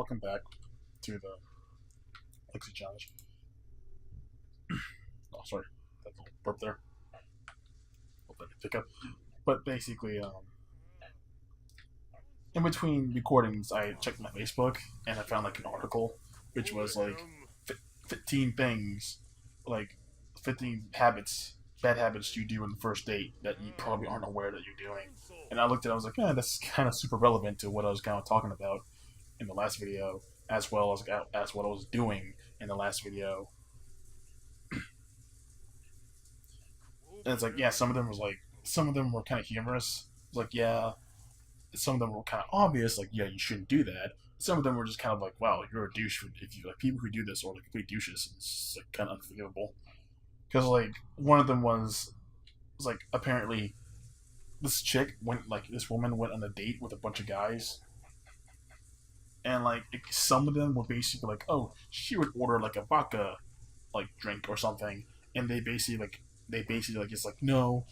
welcome back to the Lexi Challenge. Oh, sorry, that's a little burp there. Hope I can pick up. But basically, in between recordings, I checked my Facebook and I found like an article which was like 15 things, like 15 habits, bad habits you do on the first date that you probably aren't aware that you're doing. And I looked at it, I was like, yeah, that's kind of super relevant to what I was kind of talking about in the last video, as what I was doing in the last video. And it's like, yeah, some of them were kind of humorous. It's like, yeah, some of them were kind of obvious, like, yeah, you shouldn't do that. Some of them were just kind of like, wow, you're a douche if you like people who do this, or like complete douches. It's like kind of unforgivable. Because like one of them was like apparently this woman went on a date with a bunch of guys, and like some of them were basically like, oh, she would order like a vodka like drink or something, and they basically like it's like no,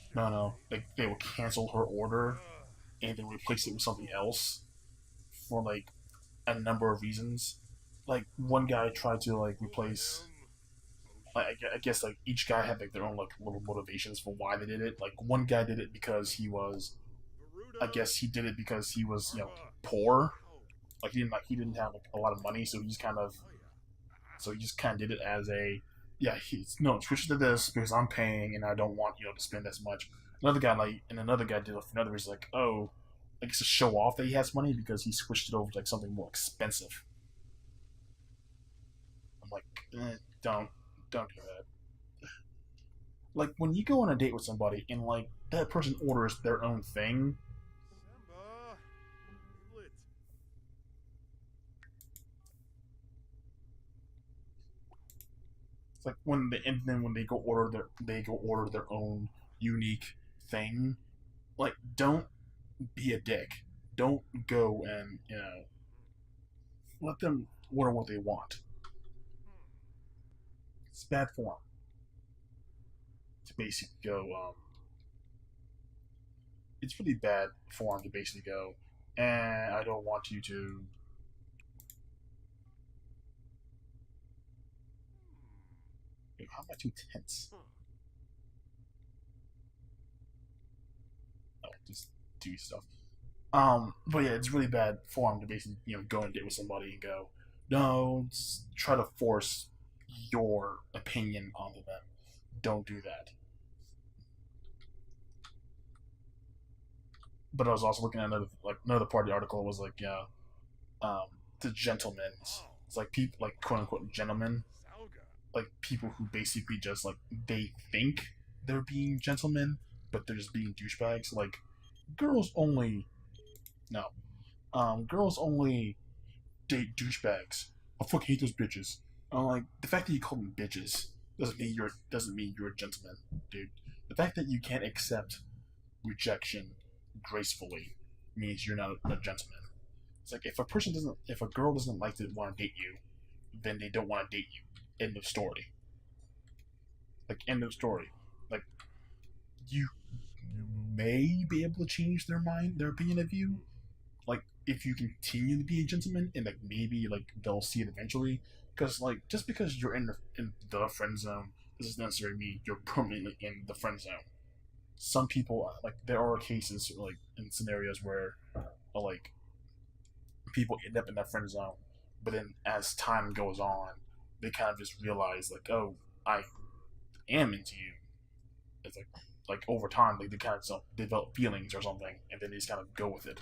like they will cancel her order and then replace it with something else for like a number of reasons. Like one guy tried to like replace. I guess like each guy had like their own like little motivations for why they did it. Like one guy did it because he was, I guess he did it because he was poor. Like he didn't have like a lot of money, so he just kind of did it as a, yeah, he's no, switch to this because I'm paying and I don't want to spend as much. Another guy did it for another reason, like, oh, I guess to show off that he has money because he switched it over to like something more expensive. I'm like, don't do that. Like when you go on a date with somebody and like that person orders their own thing, it's like and then when they go order their own unique thing. Like, don't be a dick. Don't go and let them order what they want. It's bad form to basically go. It's really bad form to basically go. And I don't want you to. How am I too tense? Oh, just do stuff. But yeah, it's really bad form to basically go and date with somebody and go, no, try to force your opinion onto them. Don't do that. But I was also looking at another part of the article was like, yeah, um, the gentlemen's. It's like people like quote unquote gentlemen, like people who basically just like they think they're being gentlemen, but they're just being douchebags. Like girls only no, girls only date douchebags. I fucking hate those bitches. I'm like the fact that you call them bitches doesn't mean you're a gentleman, dude. The fact that you can't accept rejection gracefully means you're not a gentleman. It's like if a girl doesn't like to want to date you, then they don't want to date you. End of story. Like end of story. Like you may be able to change their opinion of you. Like if you continue to be a gentleman, and like maybe like they'll see it eventually. Because like just because you're in the friend zone doesn't necessarily mean you're permanently in the friend zone. Some people like there are cases like in scenarios where like people end up in that friend zone, but then as time goes on, they kind of just realize like, oh, I am into you. It's like over time, like they kind of develop feelings or something, and then they just kind of go with it.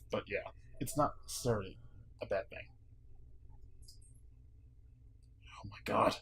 But yeah, it's not necessarily a bad thing. Oh my god.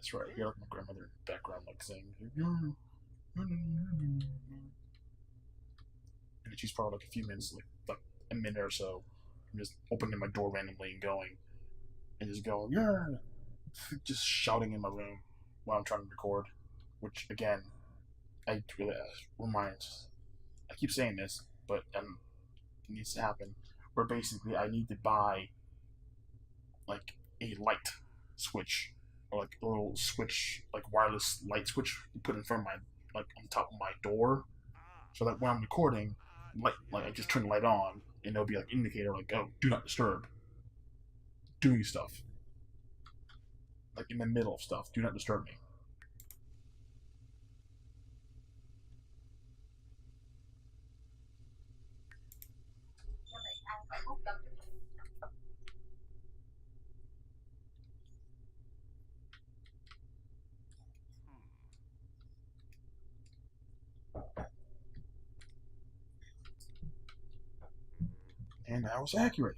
That's right. I hear like my grandmother in the background like saying, "You're And then she's probably like a few minutes, like a minute or so, I'm just opening my door randomly and going, and just going, yeah, just shouting in my room while I'm trying to record. Which again, I really reminds. I keep saying this, but it needs to happen. Where basically I need to buy like a light switch or like a little switch, like wireless light switch, to put in front of my like on top of my door, so that when I'm recording, like I just turn the light on and there'll be like indicator like, oh, do not disturb, doing stuff like in the middle of stuff, do not disturb me. And I was accurate.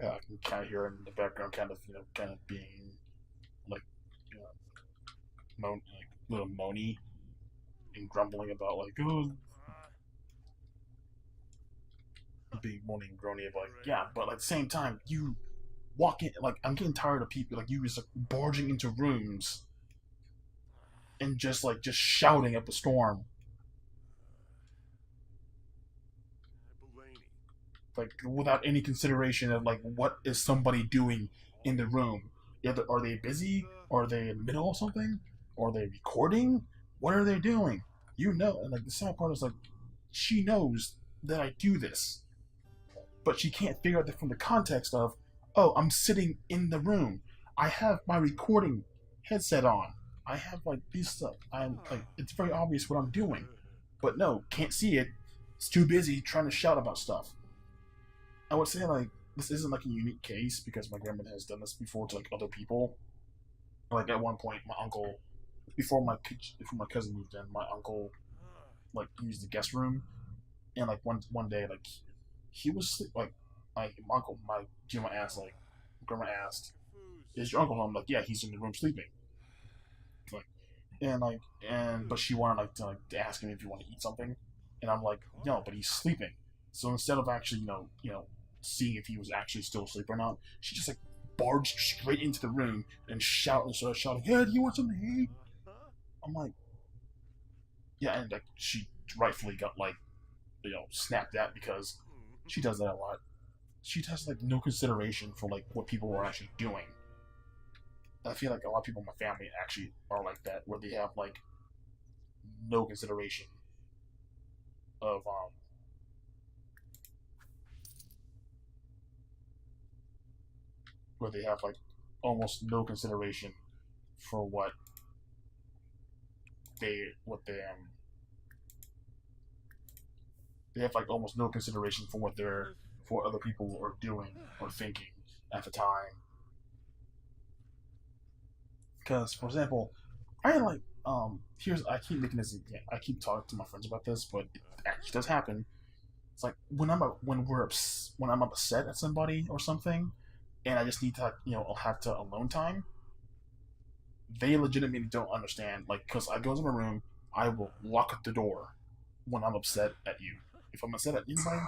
I can kind of hear in the background, kind of being like, you know, like little moany and grumbling about like, oh, being moaning and groaning about like, yeah, but at the same time, you walk in like I'm getting tired of people like you just like barging into rooms and just shouting up a storm, like without any consideration of like what is somebody doing in the room. Either are they busy? Are they in the middle of something? Are they recording? What are they doing? You know, and like the sad part is like she knows that I do this, but she can't figure out that from the context of, oh, I'm sitting in the room. I have my recording headset on. I have like these stuff. I'm like it's very obvious what I'm doing, but no, can't see it. It's too busy trying to shout about stuff. I would say like this isn't like a unique case because my grandmother has done this before to like other people. Like at one point, my uncle, before my cousin moved in, my uncle like used the guest room, and like one day like he was like my uncle my grandma asked like grandma asked, "Is your uncle home?" Like, yeah, he's in the room sleeping. Like, and but she wanted to ask him if he wanted to eat something, and I'm like, no, but he's sleeping. So instead of actually seeing if he was actually still asleep or not, she just like barged straight into the room and started shouting, "Hey, do you want something to eat?" I'm like, yeah, and like she rightfully got like snapped at because she does that a lot. She has like no consideration for like what people are actually doing. I feel like a lot of people in my family actually are like that, where they have like no consideration of where they have like almost no consideration for what they have like almost no consideration for for other people are doing or thinking at the time. Because for example, I like here's I keep making this I keep talking to my friends about this, but it actually does happen. It's like when I'm upset at somebody or something, and I just need to I'll have to alone time. They legitimately don't understand. Like, because I go to my room, I will lock the door when I'm upset at you. If I'm upset at anybody,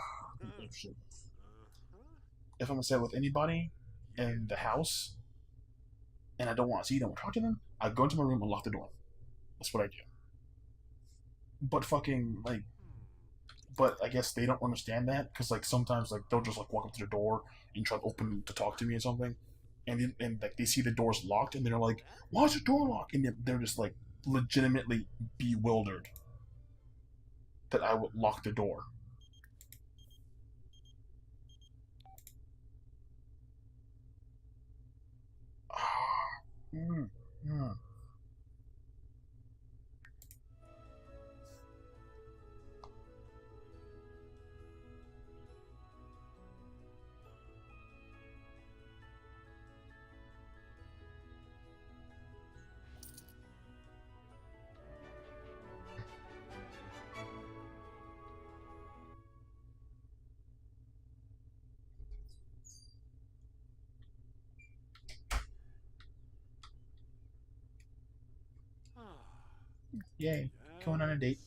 if I'm upset with anybody in the house and I don't want to see them or talk to them, I go into my room and lock the door. That's what I do. But fucking like, but I guess they don't understand that because like sometimes like they'll just like walk up to the door and try to open to talk to me or something, and like they see the door's locked and they're like, "Why's the door locked?" And they're just like legitimately bewildered that I would lock the door. Mm, mm. Yay, going on a date.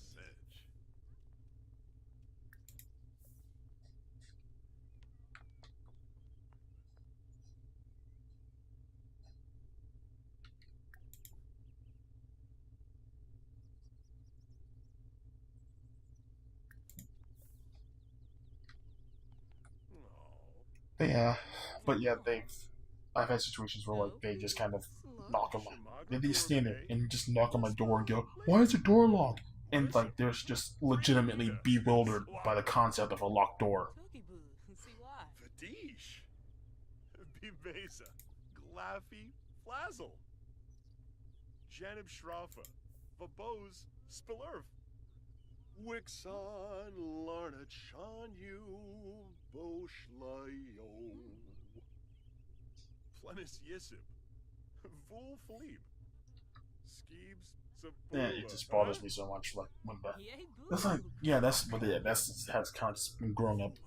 But yeah, they've. I've had situations where like they just kind of knock on my. They just stand there and just knock on my door and go, "Why is the door locked?" And like they're just legitimately bewildered by the concept of a locked door. Fadish. Bibesa. Glaffy. Flazzle. Janib Shrafa. Vabose. Spilurf. Wixon. Larna Chanyu. Boshlayo. Plenis Yisib. Vul Philippe. Skeebs. Yeah, it just bothers me so much. Like when the that's like that's kind of just been growing up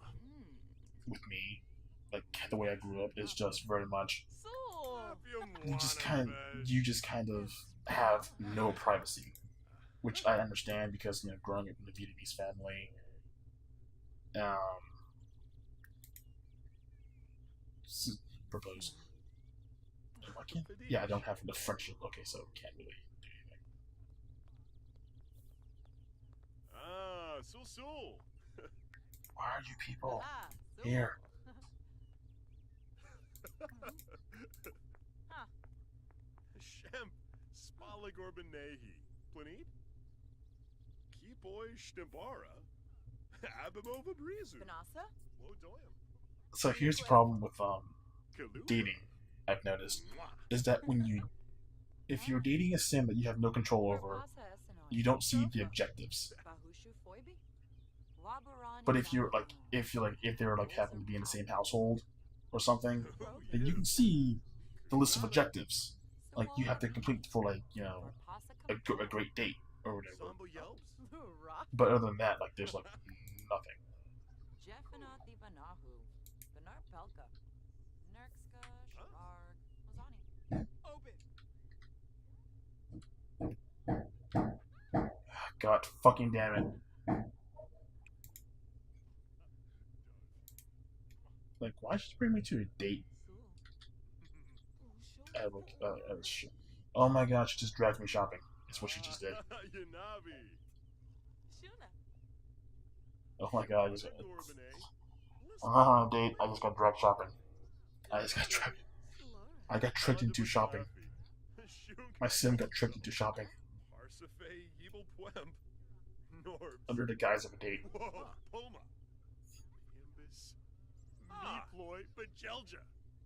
with me. Like the way I grew up is just very much you just kind of have no privacy, which I understand because growing up in the Vietnamese family, um, propose. I can't. Yeah, I don't have the friendship. Okay, so can't really do anything. Ah, Sul. Why are you people here? Shemp, Spaligorbanehi, Planete, Keepoy Shtembara, Abimova Brizu, Lodoyam. So here's the problem with dating. I've noticed is that if you're dating a sim that you have no control over, you don't see the objectives. But if they're like happen to be in the same household or something, then you can see the list of objectives. Like you have to complete for like a great date or whatever. But other than that, like there's like nothing. God fucking damn it! Like why should you bring me to a date? Oh my god, she just dragged me shopping. That's what she just did. Oh my god, on a date. I just got dragged shopping. I just got dragged. I got tricked into shopping. My sim got tricked into shopping under the guise of a date.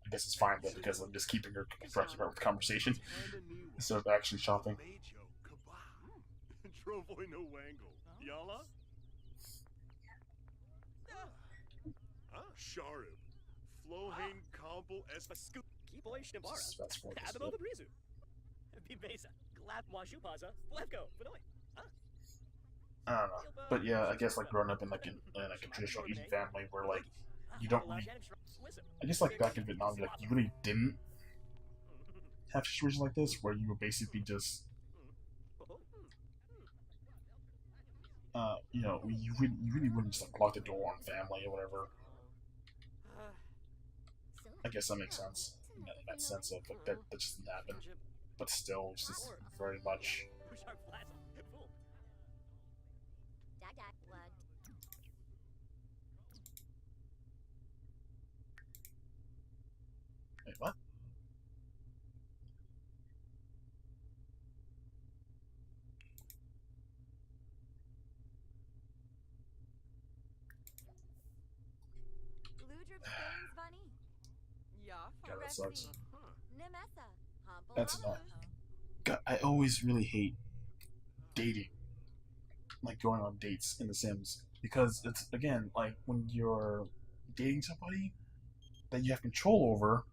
I guess it's fine though because I'm just keeping her preoccupied with conversation instead of actually shopping. Sharib, Flohain Compel Espascoop, Keepoy Shtembara, Abimo Brizu, Bibesa, Glap Washupaza, Flevko, Fenoy. I don't know, but yeah, I guess like growing up in like a traditional Asian family where like you don't really, I guess like back in Vietnam, like you really didn't have situations like this where you were basically just you really wouldn't just like lock the door on family or whatever. I guess that makes sense in that sense of like that just didn't happen, but still, it's just very much. Wait, what? God, that sucks. Huh. That's annoying. God, I always really hate dating, like going on dates in The Sims, because it's again like when you're dating somebody that you have control over.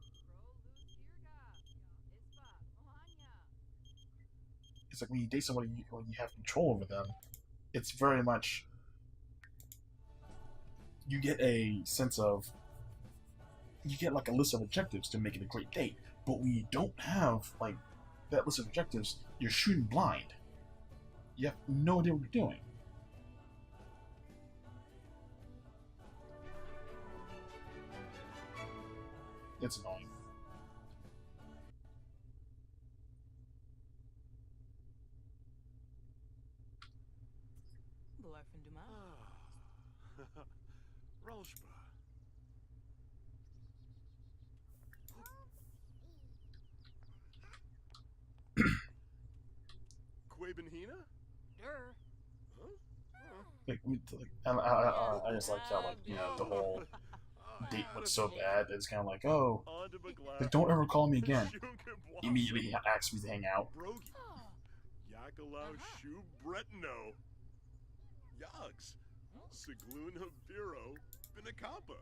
It's like when you date somebody when you have control over them. It's very much you get a sense of you get like a list of objectives to make it a great date. But when you don't have like that list of objectives, you're shooting blind. You have no idea what you're doing. It's annoying. Rolshba. Quabenhina? Like, I just like how like the whole date went so bad. It's kind of like, oh, like, don't ever call me again. Immediately he asks me to hang out. Yakalau Shu Bretno. Yogs. Sigloon Habiro. Binakampa.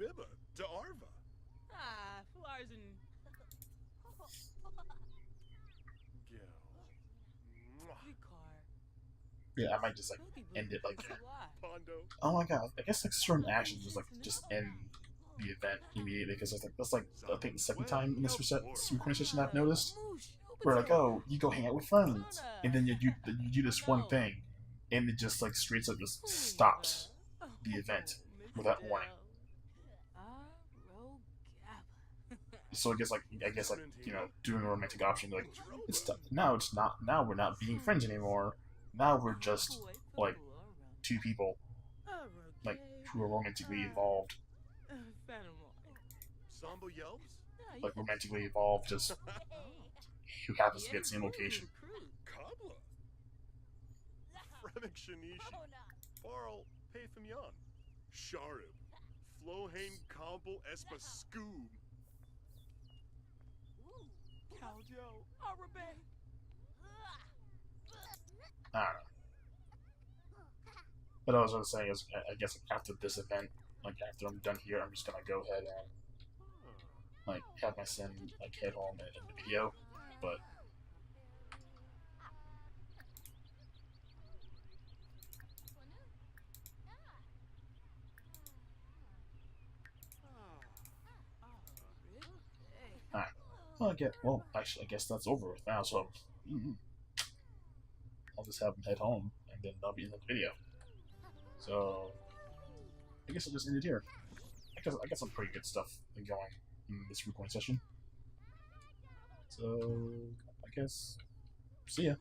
Biba. To Arva. Flarzen. Yeah, I might just like end it like, Pondo. oh my god, I guess like certain actions just end the event immediately because that's like I think the second time in this recording session I've noticed where like, oh, you go hang out with friends and then you do this one thing and it just like straight up just stops the event without warning. So I guess like doing a romantic option like now it's not now we're not being friends anymore. Now we're just like two people like who are romantically involved. Sambo Yelps? Like romantically involved, just who happens to be at the same location. Kabla. Fremik Shanishi. Farl Pathamian. Sharib. Flohane Kampel Espa Scoob. Caljo. Arabe. I don't know. But I was gonna say is I guess after this event, like after I'm done here, I'm just gonna go ahead and like have my son like head home and end the video. But alright. Well, actually, I guess that's over with now. So I'll just have him head home, and then that'll be in the video. So I guess I'll just end it here. I got some pretty good stuff going in this recording session. So I guess see ya.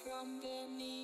From beneath